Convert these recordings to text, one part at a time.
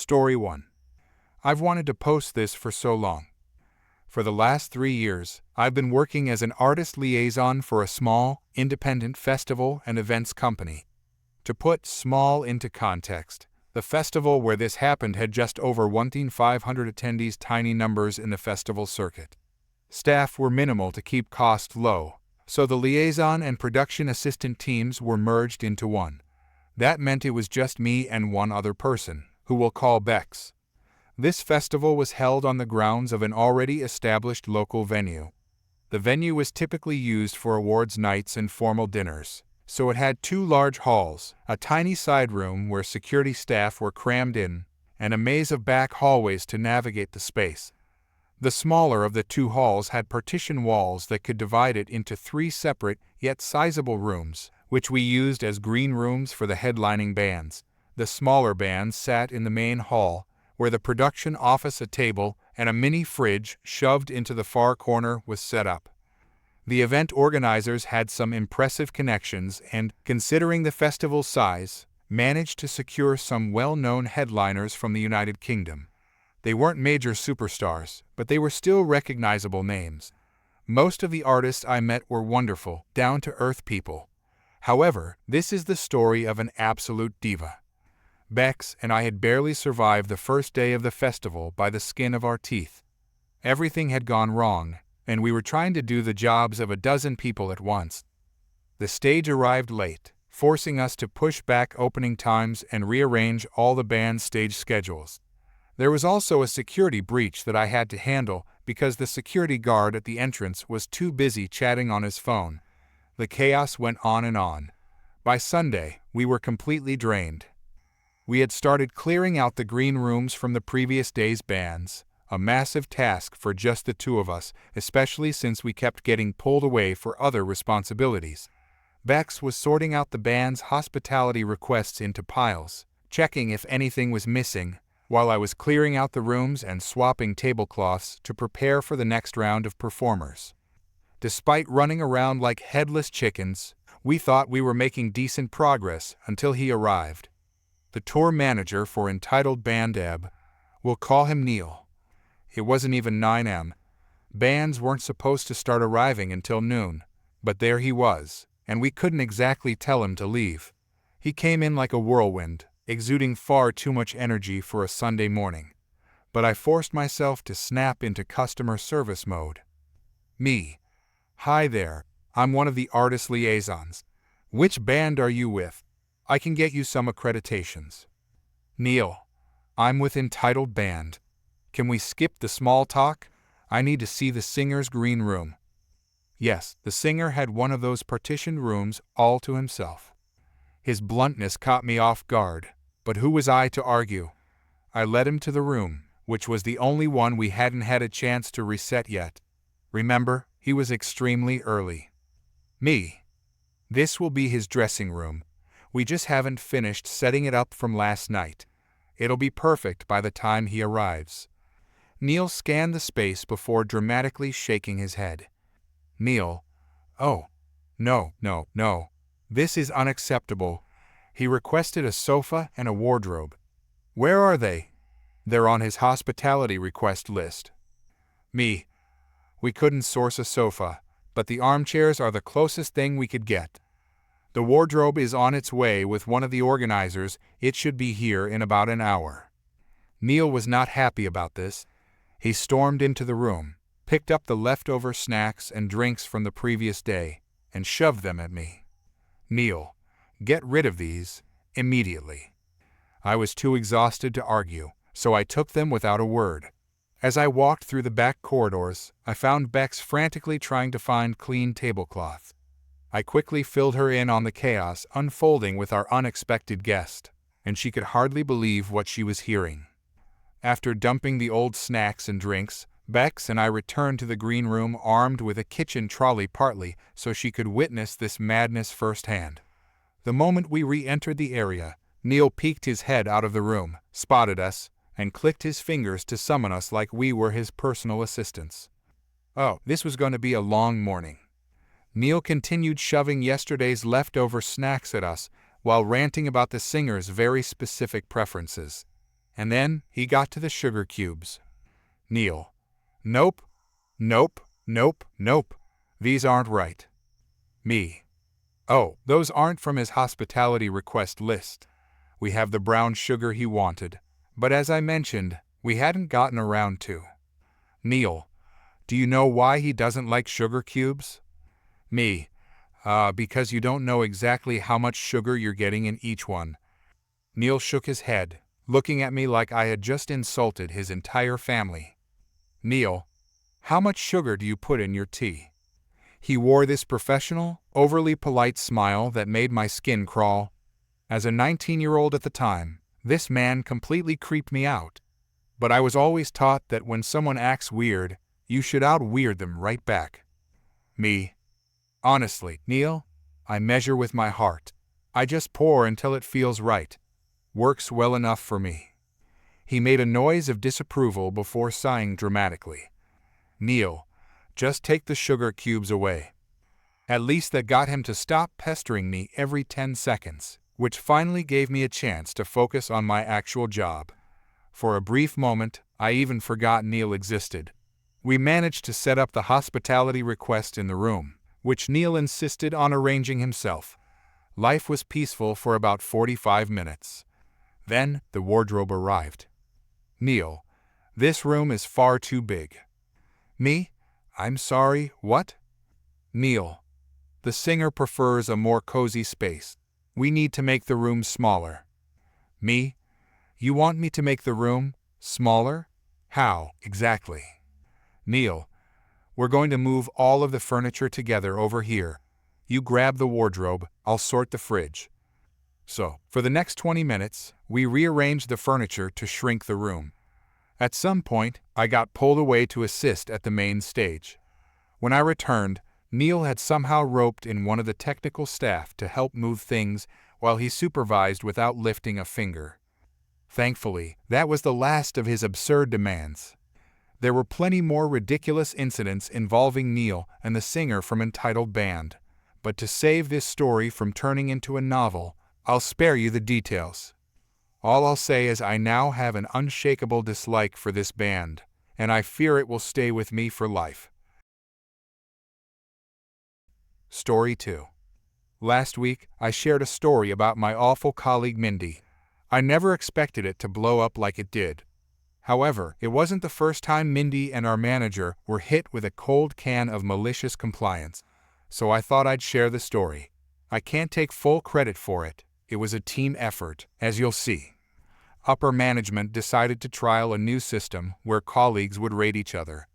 Story 1. I've wanted to post this for so long. For the last 3 years, I've been working as an artist liaison for a small, independent festival and events company. To put small into context, the festival where this happened had just over 1,500 attendees, tiny numbers in the festival circuit. Staff were minimal to keep costs low, so the liaison and production assistant teams were merged into one. That meant it was just me and one other person, who we'll call Bex. This festival was held on the grounds of an already established local venue. The venue was typically used for awards nights and formal dinners, so it had 2 large halls, a tiny side room where security staff were crammed in, and a maze of back hallways to navigate the space. The smaller of the 2 halls had partition walls that could divide it into 3 separate yet sizable rooms, which we used as green rooms for the headlining bands. The smaller bands sat in the main hall, where the production office, a table, and a mini fridge shoved into the far corner was set up. The event organizers had some impressive connections and, considering the festival's size, managed to secure some well-known headliners from the United Kingdom. They weren't major superstars, but they were still recognizable names. Most of the artists I met were wonderful, down-to-earth people. However, this is the story of an absolute diva. Bex and I had barely survived the first day of the festival by the skin of our teeth. Everything had gone wrong, and we were trying to do the jobs of a dozen people at once. The stage arrived late, forcing us to push back opening times and rearrange all the band's stage schedules. There was also a security breach that I had to handle because the security guard at the entrance was too busy chatting on his phone. The chaos went on and on. By Sunday, we were completely drained. We had started clearing out the green rooms from the previous day's bands, a massive task for just the 2 of us, especially since we kept getting pulled away for other responsibilities. Bex was sorting out the band's hospitality requests into piles, checking if anything was missing, while I was clearing out the rooms and swapping tablecloths to prepare for the next round of performers. Despite running around like headless chickens, we thought we were making decent progress until he arrived. The tour manager for Entitled Band Ebb, we'll call him Neil. It wasn't even 9 a.m. Bands weren't supposed to start arriving until noon, but there he was, and we couldn't exactly tell him to leave. He came in like a whirlwind, exuding far too much energy for a Sunday morning. But I forced myself to snap into customer service mode. Me. Hi there, I'm one of the artist liaisons. Which band are you with? I can get you some accreditations. Neil. I'm with Entitled Band. Can we skip the small talk? I need to see the singer's green room. Yes, the singer had one of those partitioned rooms all to himself. His bluntness caught me off guard, but who was I to argue? I led him to the room, which was the only one we hadn't had a chance to reset yet. Remember, he was extremely early. Me. This will be his dressing room. We just haven't finished setting it up from last night. It'll be perfect by the time he arrives. Neil scanned the space before dramatically shaking his head. Neil. Oh. No. This is unacceptable. He requested a sofa and a wardrobe. Where are they? They're on his hospitality request list. Me. We couldn't source a sofa, but the armchairs are the closest thing we could get. The wardrobe is on its way with one of the organizers. It should be here in about an hour. Neil was not happy about this. He stormed into the room, picked up the leftover snacks and drinks from the previous day, and shoved them at me. Neil, get rid of these, immediately. I was too exhausted to argue, so I took them without a word. As I walked through the back corridors, I found Bex frantically trying to find clean tablecloth. I quickly filled her in on the chaos unfolding with our unexpected guest, and she could hardly believe what she was hearing. After dumping the old snacks and drinks, Bex and I returned to the green room armed with a kitchen trolley, partly so she could witness this madness firsthand. The moment we re-entered the area, Neil peeked his head out of the room, spotted us, and clicked his fingers to summon us like we were his personal assistants. Oh, this was going to be a long morning. Neil continued shoving yesterday's leftover snacks at us while ranting about the singer's very specific preferences. And then he got to the sugar cubes. Neil: "Nope, nope, nope, nope. These aren't right." Me: "Oh, those aren't from his hospitality request list. We have the brown sugar he wanted, but as I mentioned, we hadn't gotten around to." Neil: "Do you know why he doesn't like sugar cubes?" Me: Because you don't know exactly how much sugar you're getting in each one." Neil shook his head, looking at me like I had just insulted his entire family. Neil: "How much sugar do you put in your tea?" He wore this professional, overly polite smile that made my skin crawl. As a 19-year-old at the time, this man completely creeped me out. But I was always taught that when someone acts weird, you should out-weird them right back. Me: "Honestly, Neil, I measure with my heart. I just pour until it feels right. Works well enough for me." He made a noise of disapproval before sighing dramatically. Neil: "Just take the sugar cubes away." At least that got him to stop pestering me every 10 seconds, which finally gave me a chance to focus on my actual job. For a brief moment, I even forgot Neil existed. We managed to set up the hospitality request in the room, which Neil insisted on arranging himself. Life was peaceful for about 45 minutes. Then the wardrobe arrived. Neil: "This room is far too big." Me: "I'm sorry, what?" Neil: "The singer prefers a more cozy space. We need to make the room smaller." Me: "You want me to make the room smaller? How, exactly?" Neil: "We're going to move all of the furniture together over here. You grab the wardrobe, I'll sort the fridge." So, for the next 20 minutes, we rearranged the furniture to shrink the room. At some point, I got pulled away to assist at the main stage. When I returned, Neil had somehow roped in one of the technical staff to help move things while he supervised without lifting a finger. Thankfully, that was the last of his absurd demands. There were plenty more ridiculous incidents involving Neil and the singer from Entitled Band. But to save this story from turning into a novel, I'll spare you the details. All I'll say is I now have an unshakable dislike for this band, and I fear it will stay with me for life. Story 2. Last week, I shared a story about my awful colleague Mindy. I never expected it to blow up like it did. However, it wasn't the first time Mindy and our manager were hit with a cold can of malicious compliance, so I thought I'd share the story. I can't take full credit for it. It was a team effort, as you'll see. Upper management decided to trial a new system where colleagues would rate each other.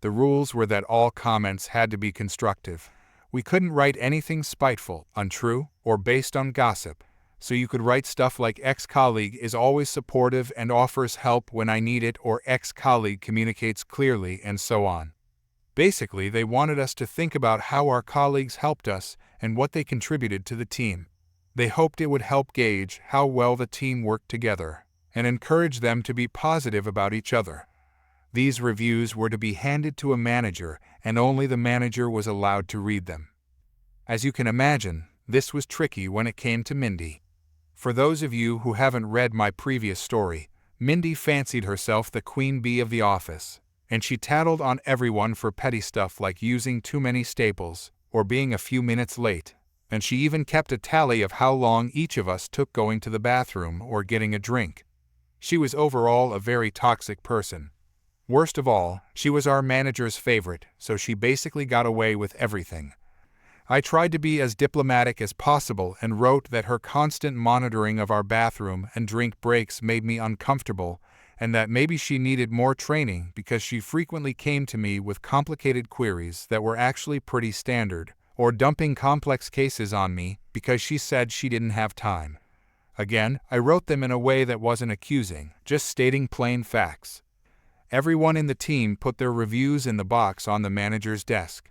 The rules were that all comments had to be constructive. We couldn't write anything spiteful, untrue, or based on gossip, so you could write stuff like "ex-colleague is always supportive and offers help when I need it," or "ex-colleague communicates clearly," and so on. Basically, they wanted us to think about how our colleagues helped us and what they contributed to the team. They hoped it would help gauge how well the team worked together and encourage them to be positive about each other. These reviews were to be handed to a manager, and only the manager was allowed to read them. As you can imagine, this was tricky when it came to Mindy. For those of you who haven't read my previous story, Mindy fancied herself the queen bee of the office, and she tattled on everyone for petty stuff like using too many staples or being a few minutes late, and she even kept a tally of how long each of us took going to the bathroom or getting a drink. She was overall a very toxic person. Worst of all, she was our manager's favorite, so she basically got away with everything. I tried to be as diplomatic as possible and wrote that her constant monitoring of our bathroom and drink breaks made me uncomfortable, and that maybe she needed more training because she frequently came to me with complicated queries that were actually pretty standard, or dumping complex cases on me because she said she didn't have time. Again, I wrote them in a way that wasn't accusing, just stating plain facts. Everyone in the team put their reviews in the box on the manager's desk.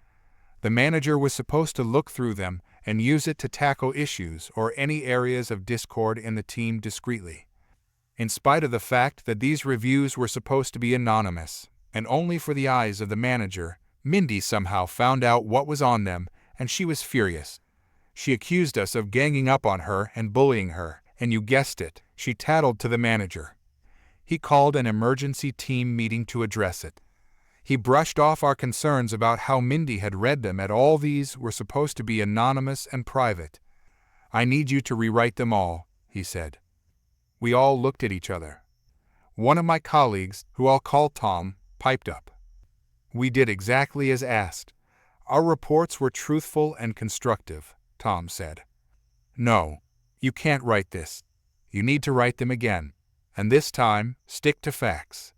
The manager was supposed to look through them and use it to tackle issues or any areas of discord in the team discreetly. In spite of the fact that these reviews were supposed to be anonymous, and only for the eyes of the manager, Mindy somehow found out what was on them, and she was furious. She accused us of ganging up on her and bullying her, and you guessed it, she tattled to the manager. He called an emergency team meeting to address it. He brushed off our concerns about how Mindy had read them, and all these were supposed to be anonymous and private. "I need you to rewrite them all," he said. We all looked at each other. One of my colleagues, who I'll call Tom, piped up. "We did exactly as asked. Our reports were truthful and constructive," Tom said. "No, you can't write this. You need to write them again, and this time, stick to facts."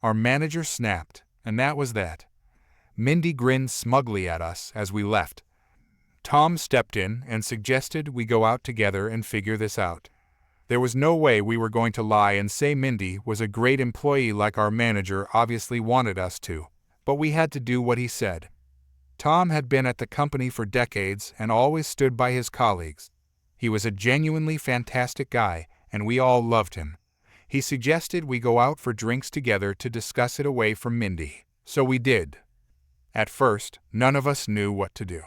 Our manager snapped, and that was that. Mindy grinned smugly at us as we left. Tom stepped in and suggested we go out together and figure this out. There was no way we were going to lie and say Mindy was a great employee like our manager obviously wanted us to, but we had to do what he said. Tom had been at the company for decades and always stood by his colleagues. He was a genuinely fantastic guy, and we all loved him. He suggested we go out for drinks together to discuss it away from Mindy, so we did. At first, none of us knew what to do.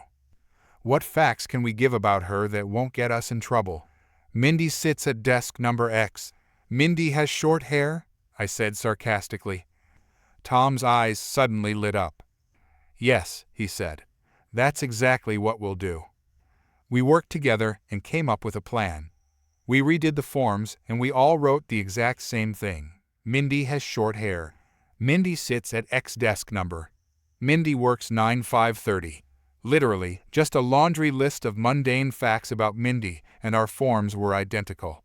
What facts can we give about her that won't get us in trouble? "Mindy sits at desk number X. Mindy has short hair," I said sarcastically. Tom's eyes suddenly lit up. "Yes," he said. "That's exactly what we'll do." We worked together and came up with a plan. We redid the forms and we all wrote the exact same thing. Mindy has short hair. Mindy sits at X desk number. Mindy works 9-5:30. Literally, just a laundry list of mundane facts about Mindy, and our forms were identical.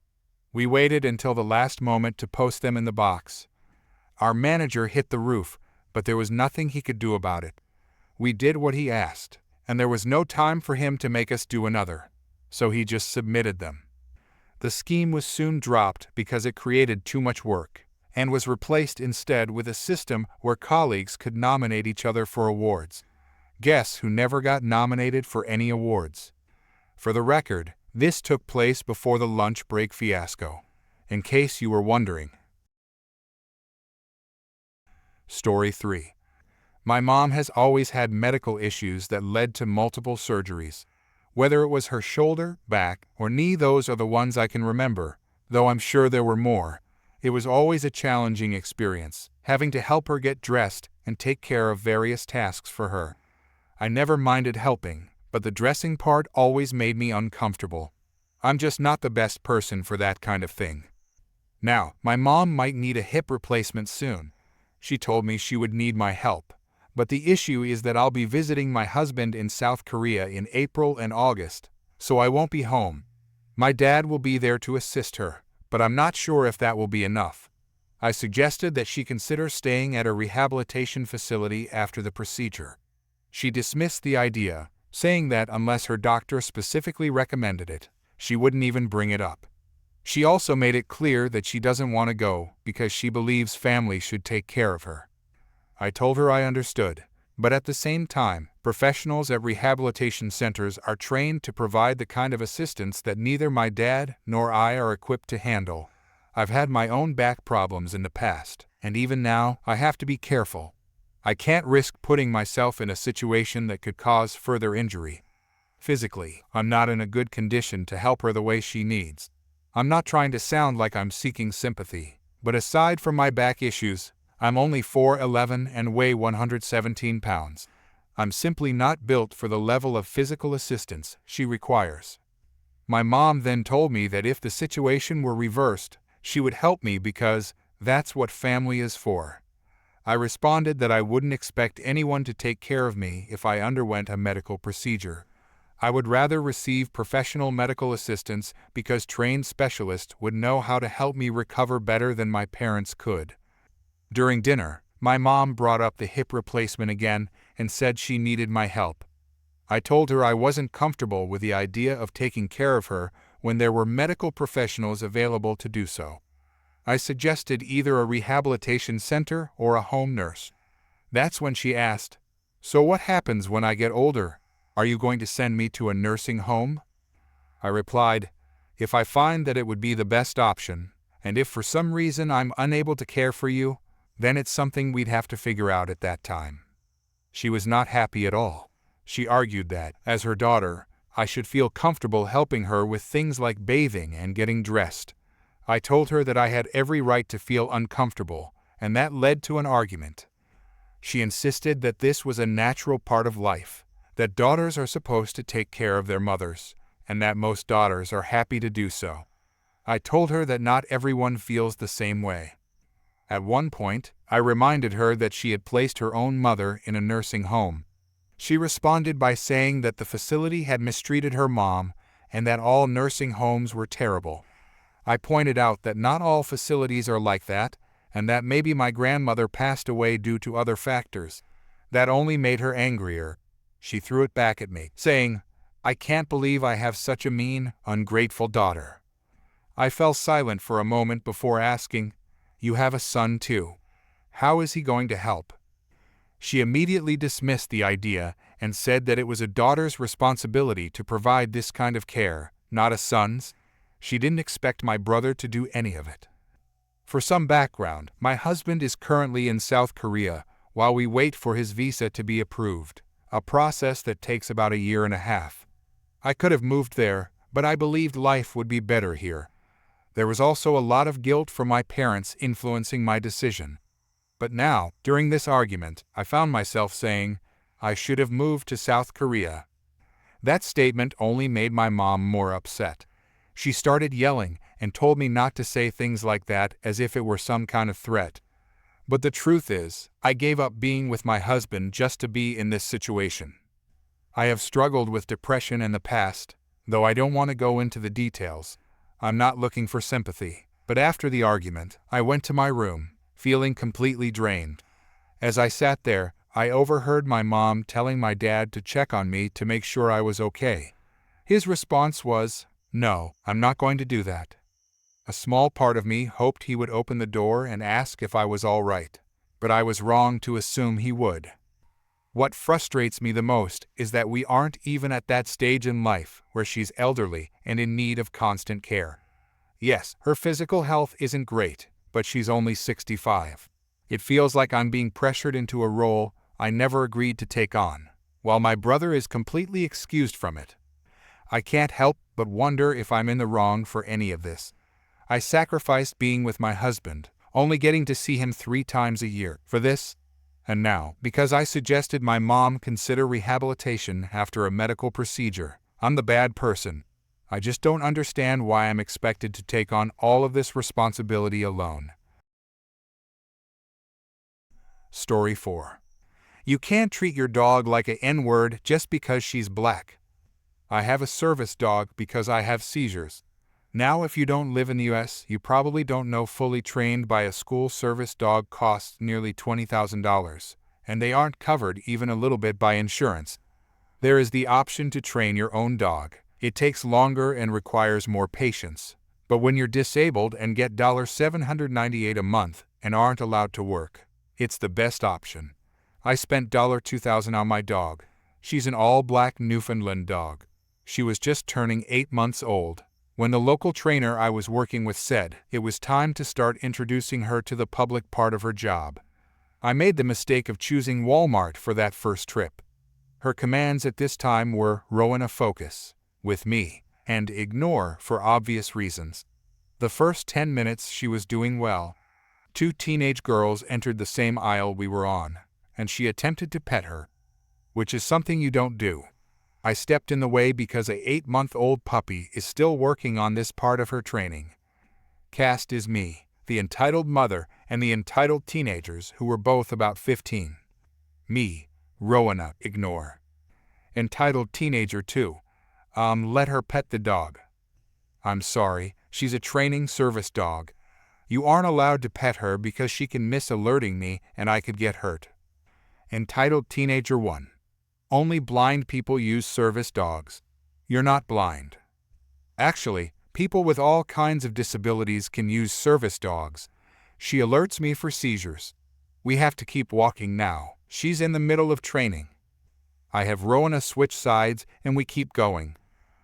We waited until the last moment to post them in the box. Our manager hit the roof, but there was nothing he could do about it. We did what he asked, and there was no time for him to make us do another, so he just submitted them. The scheme was soon dropped because it created too much work, and was replaced instead with a system where colleagues could nominate each other for awards. Guess who never got nominated for any awards? For the record, this took place before the lunch break fiasco, in case you were wondering. Story 3. My mom has always had medical issues that led to multiple surgeries. Whether it was her shoulder, back, or knee, those are the ones I can remember, though I'm sure there were more. It was always a challenging experience, having to help her get dressed and take care of various tasks for her. I never minded helping, but the dressing part always made me uncomfortable. I'm just not the best person for that kind of thing. Now, my mom might need a hip replacement soon. She told me she would need my help. But the issue is that I'll be visiting my husband in South Korea in April and August, so I won't be home. My dad will be there to assist her, but I'm not sure if that will be enough. I suggested that she consider staying at a rehabilitation facility after the procedure. She dismissed the idea, saying that unless her doctor specifically recommended it, she wouldn't even bring it up. She also made it clear that she doesn't want to go because she believes family should take care of her. I told her I understood, but at the same time, professionals at rehabilitation centers are trained to provide the kind of assistance that neither my dad nor I are equipped to handle. I've had my own back problems in the past, and even now I have to be careful. I can't risk putting myself in a situation that could cause further injury. Physically, I'm not in a good condition to help her the way she needs. I'm not trying to sound like I'm seeking sympathy, but aside from my back issues, I'm only 4'11" and weigh 117 pounds. I'm simply not built for the level of physical assistance she requires. My mom then told me that if the situation were reversed, she would help me because that's what family is for. I responded that I wouldn't expect anyone to take care of me if I underwent a medical procedure. I would rather receive professional medical assistance because trained specialists would know how to help me recover better than my parents could. During dinner, my mom brought up the hip replacement again and said she needed my help. I told her I wasn't comfortable with the idea of taking care of her when there were medical professionals available to do so. I suggested either a rehabilitation center or a home nurse. That's when she asked, "So what happens when I get older? Are you going to send me to a nursing home?" I replied, "If I find that it would be the best option, and if for some reason I'm unable to care for you, then it's something we'd have to figure out at that time." She was not happy at all. She argued that, as her daughter, I should feel comfortable helping her with things like bathing and getting dressed. I told her that I had every right to feel uncomfortable, and that led to an argument. She insisted that this was a natural part of life, that daughters are supposed to take care of their mothers, and that most daughters are happy to do so. I told her that not everyone feels the same way. At one point, I reminded her that she had placed her own mother in a nursing home. She responded by saying that the facility had mistreated her mom and that all nursing homes were terrible. I pointed out that not all facilities are like that, and that maybe my grandmother passed away due to other factors. That only made her angrier. She threw it back at me, saying, "I can't believe I have such a mean, ungrateful daughter." I fell silent for a moment before asking, "You have a son too. How is he going to help?" She immediately dismissed the idea and said that it was a daughter's responsibility to provide this kind of care, not a son's. She didn't expect my brother to do any of it. For some background, my husband is currently in South Korea while we wait for his visa to be approved, a process that takes about 1.5 years. I could have moved there, but I believed life would be better here. There was also a lot of guilt from my parents influencing my decision. But now, during this argument, I found myself saying, I should have moved to South Korea. That statement only made my mom more upset. She started yelling and told me not to say things like that as if it were some kind of threat. But the truth is, I gave up being with my husband just to be in this situation. I have struggled with depression in the past, though I don't want to go into the details. I'm not looking for sympathy. But after the argument, I went to my room, feeling completely drained. As I sat there, I overheard my mom telling my dad to check on me to make sure I was okay. His response was, "No, I'm not going to do that." A small part of me hoped he would open the door and ask if I was all right, but I was wrong to assume he would. What frustrates me the most is that we aren't even at that stage in life where she's elderly and in need of constant care. Yes, her physical health isn't great, but she's only 65. It feels like I'm being pressured into a role I never agreed to take on, while my brother is completely excused from it. I can't help but wonder if I'm in the wrong for any of this. I sacrificed being with my husband, only getting to see him 3 times a year, for this. And now, because I suggested my mom consider rehabilitation after a medical procedure, I'm the bad person. I just don't understand why I'm expected to take on all of this responsibility alone. Story 4. You can't treat your dog like a N-word just because she's black. I have a service dog because I have seizures. Now, if you don't live in the US, you probably don't know fully trained by a school service dog costs nearly $20,000, and they aren't covered even a little bit by insurance. There is the option to train your own dog. It takes longer and requires more patience. But when you're disabled and get $798 a month and aren't allowed to work, it's the best option. I spent $2,000 on my dog. She's an all-black Newfoundland dog. She was just turning 8 months old when the local trainer I was working with said it was time to start introducing her to the public part of her job. I made the mistake of choosing Walmart for that first trip. Her commands at this time were "Rowena, focus" with me, and "ignore" for obvious reasons. The first 10 minutes she was doing well. 2 teenage girls entered the same aisle we were on, and she attempted to pet her, which is something you don't do. I stepped in the way because a 8-month-old puppy is still working on this part of her training. Cast is me, the entitled mother, and the entitled teenagers who were both about 15. Me, Rowena, ignore. Entitled teenager 2. Let her pet the dog. I'm sorry, she's a training service dog. You aren't allowed to pet her because she can miss alerting me and I could get hurt. Entitled teenager 1. Only blind people use service dogs. You're not blind. Actually, people with all kinds of disabilities can use service dogs. She alerts me for seizures. We have to keep walking now. She's in the middle of training. I have Rowena switch sides and we keep going.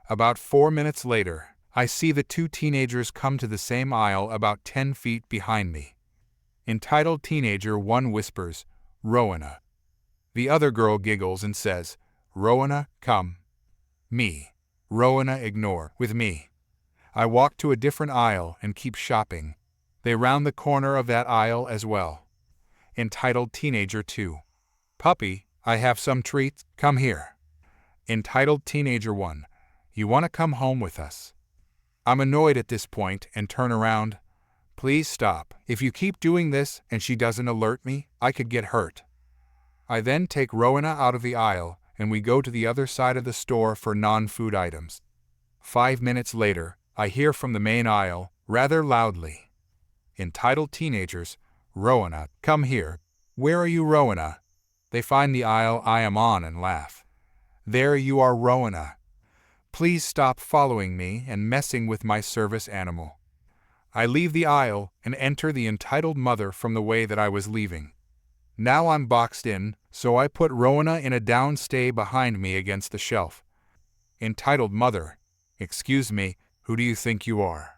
About 4 minutes later, I see the 2 teenagers come to the same aisle about 10 feet behind me. Entitled teenager 1 whispers, "Rowena." The other girl giggles and says, "Rowena, come." Me. Rowena, ignore, with me. I walk to a different aisle and keep shopping. They round the corner of that aisle as well. Entitled Teenager 2. Puppy, I have some treats, come here. Entitled Teenager 1. You want to come home with us? I'm annoyed at this point and turn around. Please stop. If you keep doing this and she doesn't alert me, I could get hurt. I then take Rowena out of the aisle and we go to the other side of the store for non-food items. 5 minutes later, I hear from the main aisle, rather loudly. Entitled Teenagers, Rowena, come here. Where are you, Rowena? They find the aisle I am on and laugh. There you are, Rowena. Please stop following me and messing with my service animal. I leave the aisle and enter the entitled mother from the way that I was leaving. Now I'm boxed in, so I put Rowena in a downstay behind me against the shelf. Entitled Mother, excuse me, who do you think you are?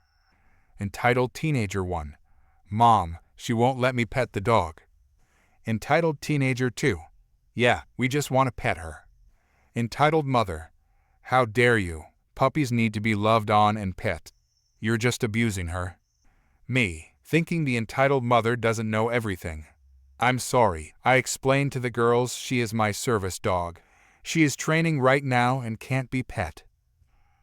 Entitled Teenager 1, Mom, she won't let me pet the dog. Entitled Teenager 2, yeah, we just want to pet her. Entitled Mother, how dare you, puppies need to be loved on and pet. You're just abusing her. Me, thinking the entitled mother doesn't know everything. I'm sorry, I explained to the girls she is my service dog. She is training right now and can't be pet.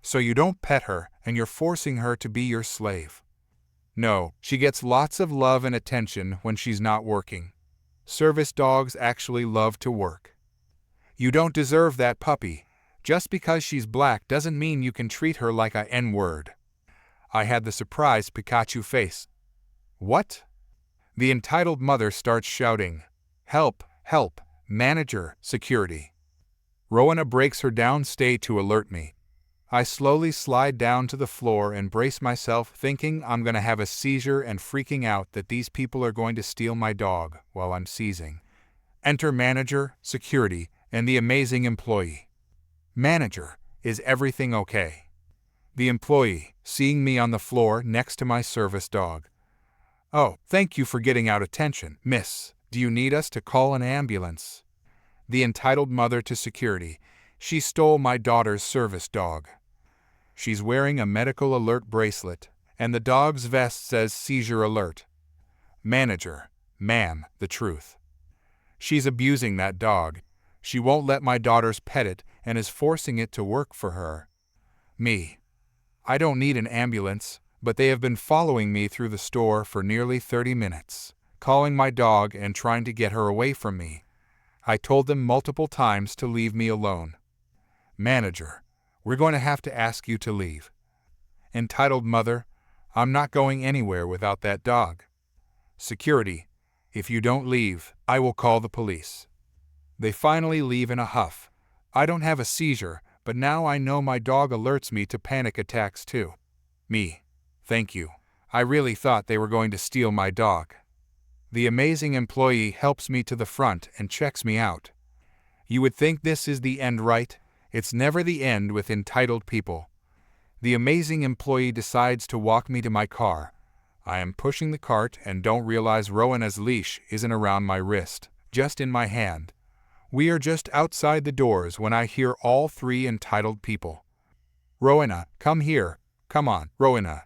So you don't pet her and you're forcing her to be your slave. No, she gets lots of love and attention when she's not working. Service dogs actually love to work. You don't deserve that puppy. Just because she's black doesn't mean you can treat her like a N-word. I had the surprised Pikachu face. What? The entitled mother starts shouting, help, help, manager, security. Rowena breaks her downstay to alert me. I slowly slide down to the floor and brace myself thinking I'm going to have a seizure and freaking out that these people are going to steal my dog while I'm seizing. Enter manager, security, and the amazing employee. Manager, is everything okay? The employee, seeing me on the floor next to my service dog. Oh, thank you for getting out attention, miss. Do you need us to call an ambulance? The entitled mother to security. She stole my daughter's service dog. She's wearing a medical alert bracelet, and the dog's vest says seizure alert. Manager, ma'am, the truth. She's abusing that dog. She won't let my daughters pet it and is forcing it to work for her. Me. I don't need an ambulance, but they have been following me through the store for nearly 30 minutes, calling my dog and trying to get her away from me. I told them multiple times to leave me alone. Manager, we're going to have to ask you to leave. Entitled mother, I'm not going anywhere without that dog. Security, if you don't leave, I will call the police. They finally leave in a huff. I don't have a seizure, but now I know my dog alerts me to panic attacks too. Me. Thank you. I really thought they were going to steal my dog. The amazing employee helps me to the front and checks me out. You would think this is the end, right? It's never the end with entitled people. The amazing employee decides to walk me to my car. I am pushing the cart and don't realize Rowena's leash isn't around my wrist, just in my hand. We are just outside the doors when I hear all three entitled people. Rowena, come here. Come on, Rowena.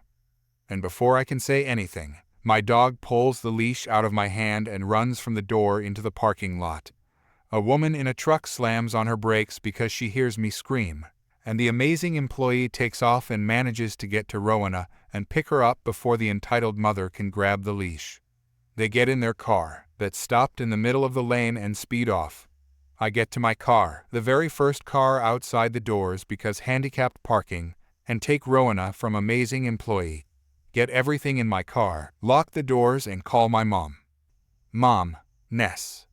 And before I can say anything, my dog pulls the leash out of my hand and runs from the door into the parking lot. A woman in a truck slams on her brakes because she hears me scream, and the amazing employee takes off and manages to get to Rowena and pick her up before the entitled mother can grab the leash. They get in their car, that stopped in the middle of the lane, and speed off. I get to my car, the very first car outside the doors because handicapped parking, and take Rowena from amazing employee. Get everything in my car, lock the doors, and call my mom. Mom, Ness.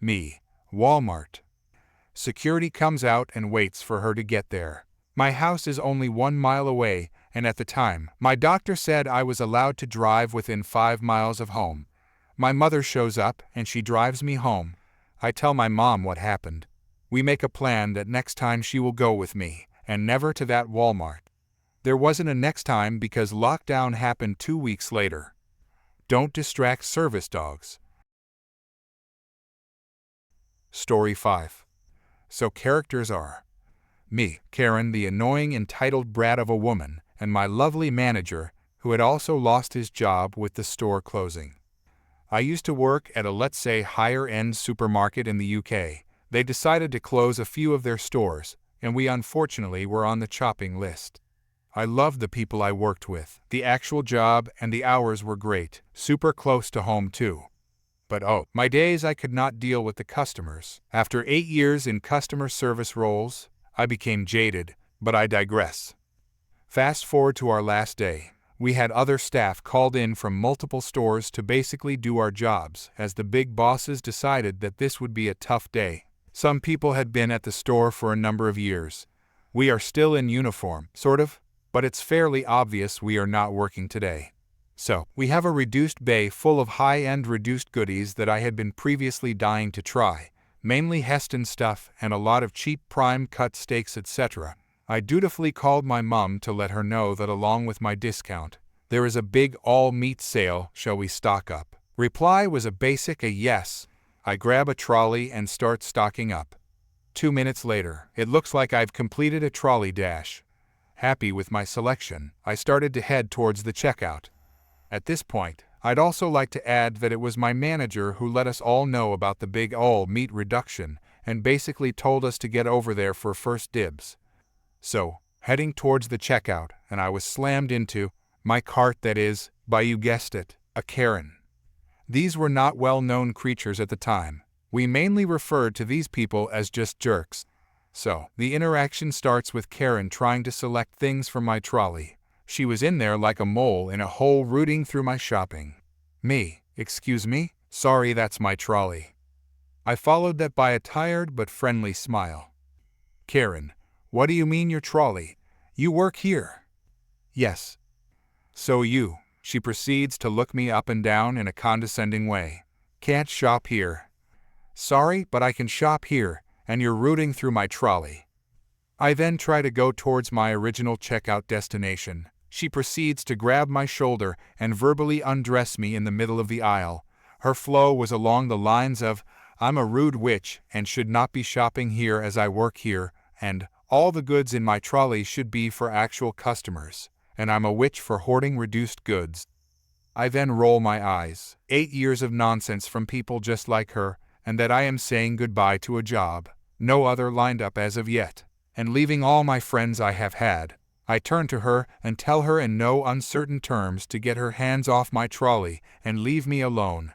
Me, Walmart. Security comes out and waits for her to get there. My house is only 1 mile away, and at the time, my doctor said I was allowed to drive within 5 miles of home. My mother shows up and she drives me home. I tell my mom what happened. We make a plan that next time she will go with me, and never to that Walmart. There wasn't a next time because lockdown happened 2 weeks later. Don't distract service dogs. Story 5. So characters are me, Karen, the annoying entitled brat of a woman, and my lovely manager, who had also lost his job with the store closing. I used to work at a, let's say, higher-end supermarket in the UK. They decided to close a few of their stores, and we unfortunately were on the chopping list. I loved the people I worked with. The actual job and the hours were great, super close to home too. But oh, my days I could not deal with the customers. After 8 years in customer service roles, I became jaded, but I digress. Fast forward to our last day. We had other staff called in from multiple stores to basically do our jobs, as the big bosses decided that this would be a tough day. Some people had been at the store for a number of years. We are still in uniform, sort of, but it's fairly obvious we are not working today. So, we have a reduced bay full of high-end reduced goodies that I had been previously dying to try, mainly Heston stuff and a lot of cheap prime cut steaks, etc. I dutifully called my mum to let her know that along with my discount, there is a big all-meat sale, shall we stock up? Reply was a basic yes. I grab a trolley and start stocking up. 2 minutes later, it looks like I've completed a trolley dash. Happy with my selection, I started to head towards the checkout. At this point, I'd also like to add that it was my manager who let us all know about the big all-meat reduction and basically told us to get over there for first dibs. So, heading towards the checkout, and I was slammed into my cart, that is, by, you guessed it, a Karen. These were not well-known creatures at the time. We mainly referred to these people as just jerks. So, the interaction starts with Karen trying to select things from my trolley. She was in there like a mole in a hole rooting through my shopping. Me, excuse me? Sorry, that's my trolley. I followed that by a tired but friendly smile. Karen, what do you mean your trolley? You work here. Yes. So you, she proceeds to look me up and down in a condescending way. Can't shop here. Sorry, but I can shop here, and you're rooting through my trolley. I then try to go towards my original checkout destination. She proceeds to grab my shoulder and verbally undress me in the middle of the aisle. Her flow was along the lines of, I'm a rude witch and should not be shopping here as I work here, and all the goods in my trolley should be for actual customers, and I'm a witch for hoarding reduced goods. I then roll my eyes. 8 years of nonsense from people just like her, and that I am saying goodbye to a job, no other lined up as of yet, and leaving all my friends I have had. I turn to her and tell her in no uncertain terms to get her hands off my trolley and leave me alone.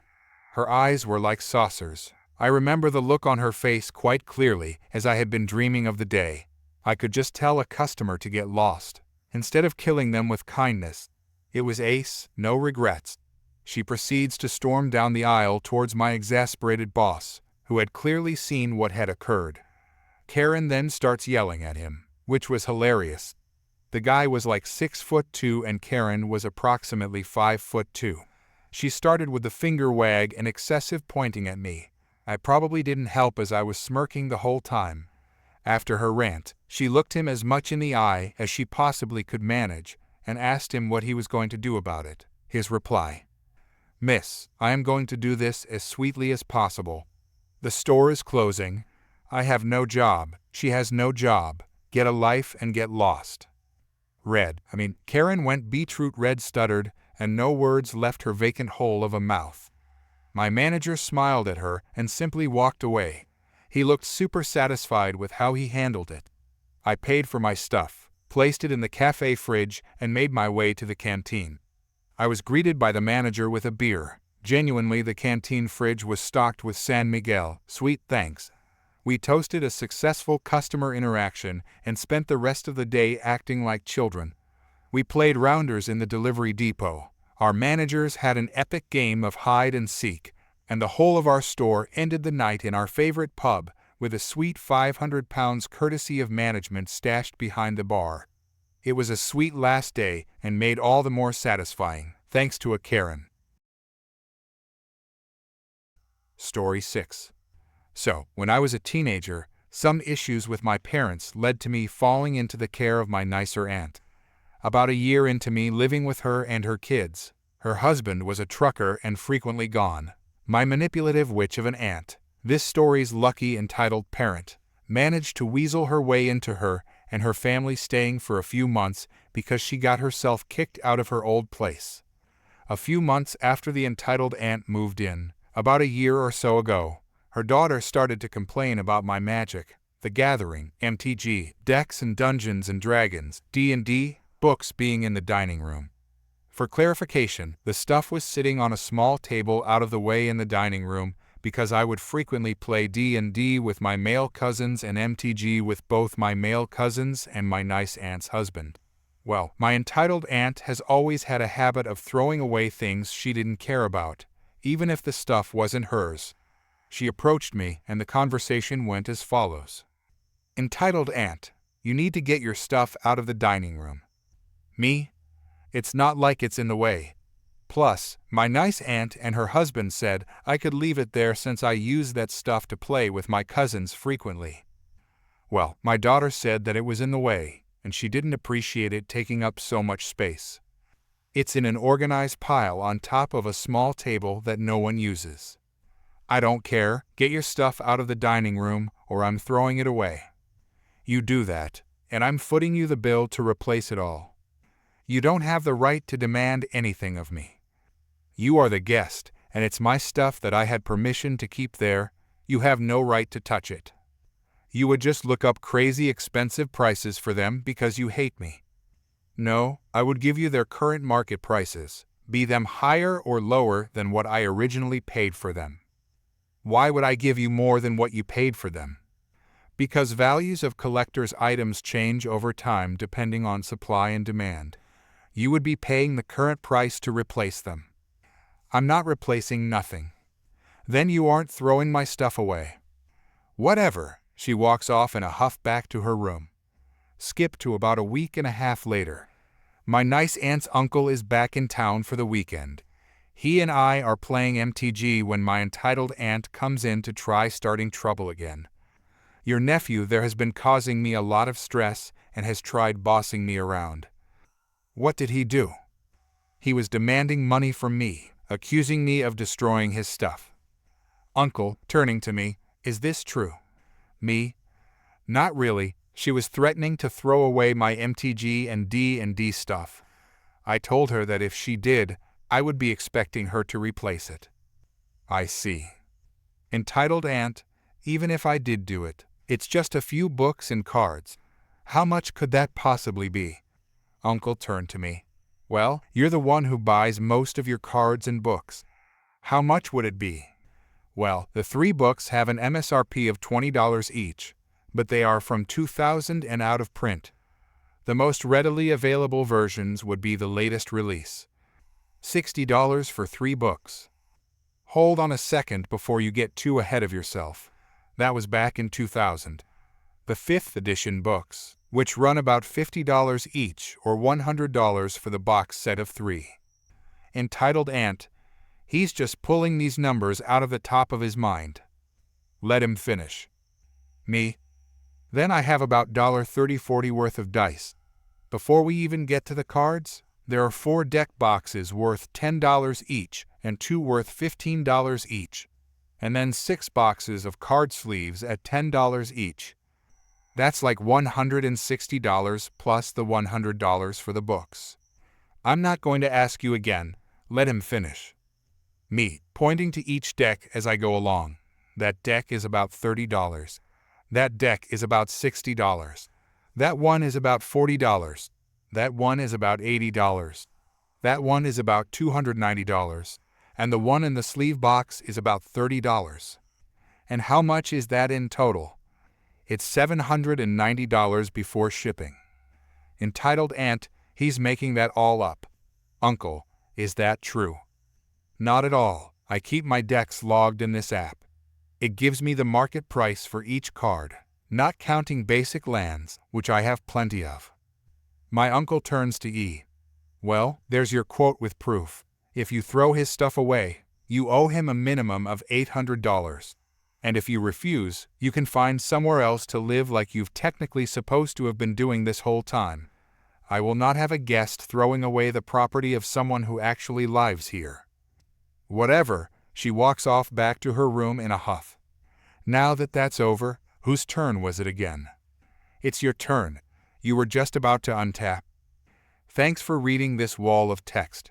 Her eyes were like saucers. I remember the look on her face quite clearly, as I had been dreaming of the day. I could just tell a customer to get lost, instead of killing them with kindness. It was ace, no regrets. She proceeds to storm down the aisle towards my exasperated boss, who had clearly seen what had occurred. Karen then starts yelling at him, which was hilarious. The guy was like 6'2" and Karen was approximately 5'2". She started with the finger wag and excessive pointing at me. I probably didn't help as I was smirking the whole time. After her rant, she looked him as much in the eye as she possibly could manage and asked him what he was going to do about it. His reply: Miss, I am going to do this as sweetly as possible. The store is closing. I have no job. She has no job. Get a life and get lost. Karen went beetroot red, stuttered, and no words left her vacant hole of a mouth. My manager smiled at her and simply walked away. He looked super satisfied with how he handled it. I paid for my stuff, placed it in the cafe fridge, and made my way to the canteen. I was greeted by the manager with a beer. Genuinely, the canteen fridge was stocked with San Miguel, sweet thanks. We toasted a successful customer interaction and spent the rest of the day acting like children. We played rounders in the delivery depot. Our managers had an epic game of hide and seek, and the whole of our store ended the night in our favorite pub with a sweet £500 courtesy of management stashed behind the bar. It was a sweet last day and made all the more satisfying, thanks to a Karen. Story 6. So, when I was a teenager, some issues with my parents led to me falling into the care of my nicer aunt. About a year into me living with her and her kids, her husband was a trucker and frequently gone. My manipulative witch of an aunt, this story's lucky entitled parent, managed to weasel her way into her and her family staying for a few months because she got herself kicked out of her old place. A few months after the entitled aunt moved in, about a year or so ago, her daughter started to complain about my Magic, The Gathering, MTG, decks and Dungeons and Dragons, D&D, books being in the dining room. For clarification, the stuff was sitting on a small table out of the way in the dining room because I would frequently play D&D with my male cousins and MTG with both my male cousins and my nice aunt's husband. Well, my entitled aunt has always had a habit of throwing away things she didn't care about, even if the stuff wasn't hers. She approached me, and the conversation went as follows. Entitled aunt, you need to get your stuff out of the dining room. Me? It's not like it's in the way. Plus, my nice aunt and her husband said I could leave it there since I use that stuff to play with my cousins frequently. Well, my daughter said that it was in the way, and she didn't appreciate it taking up so much space. It's in an organized pile on top of a small table that no one uses. I don't care, get your stuff out of the dining room or I'm throwing it away. You do that, and I'm footing you the bill to replace it all. You don't have the right to demand anything of me. You are the guest, and it's my stuff that I had permission to keep there. You have no right to touch it. You would just look up crazy expensive prices for them because you hate me. No, I would give you their current market prices, be them higher or lower than what I originally paid for them. Why would I give you more than what you paid for them? Because values of collector's items change over time depending on supply and demand. You would be paying the current price to replace them. I'm not replacing nothing. Then you aren't throwing my stuff away. Whatever. She walks off in a huff back to her room. Skip to about a week and a half later. My nice aunt's uncle is back in town for the weekend. He and I are playing MTG when my entitled aunt comes in to try starting trouble again. Your nephew there has been causing me a lot of stress and has tried bossing me around. What did he do? He was demanding money from me, accusing me of destroying his stuff. Uncle, turning to me, is this true? Me? Not really. She was threatening to throw away my MTG and D&D stuff. I told her that if she did, I would be expecting her to replace it. I see. Entitled aunt, even if I did do it, it's just a few books and cards. How much could that possibly be? Uncle turned to me. Well, you're the one who buys most of your cards and books. How much would it be? Well, the 3 books have an MSRP of $20 each, but they are from 2000 and out of print. The most readily available versions would be the latest release. $60 for 3 books. Hold on a second before you get too ahead of yourself. That was back in 2000. The 5th edition books, which run about $50 each or $100 for the box set of 3. Entitled aunt, he's just pulling these numbers out of the top of his mind. Let him finish. Me? Then I have about $30-40 worth of dice. Before we even get to the cards, there are 4 deck boxes worth $10 each and 2 worth $15 each, and then 6 boxes of card sleeves at $10 each. That's like $160 plus the $100 for the books. I'm not going to ask you again. Let him finish. Me, pointing to each deck as I go along. That deck is about $30. That deck is about $60. That one is about $40. That one is about $80. That one is about $290. And the one in the sleeve box is about $30. And how much is that in total? It's $790 before shipping. Entitled aunt, he's making that all up. Uncle, is that true? Not at all. I keep my decks logged in this app. It gives me the market price for each card, not counting basic lands, which I have plenty of. My uncle turns to E. Well, there's your quote with proof. If you throw his stuff away, you owe him a minimum of $800. And if you refuse, you can find somewhere else to live like you've technically supposed to have been doing this whole time. I will not have a guest throwing away the property of someone who actually lives here. Whatever, she walks off back to her room in a huff. Now that that's over, whose turn was it again? It's your turn. you were just about to untap. Thanks for reading this wall of text.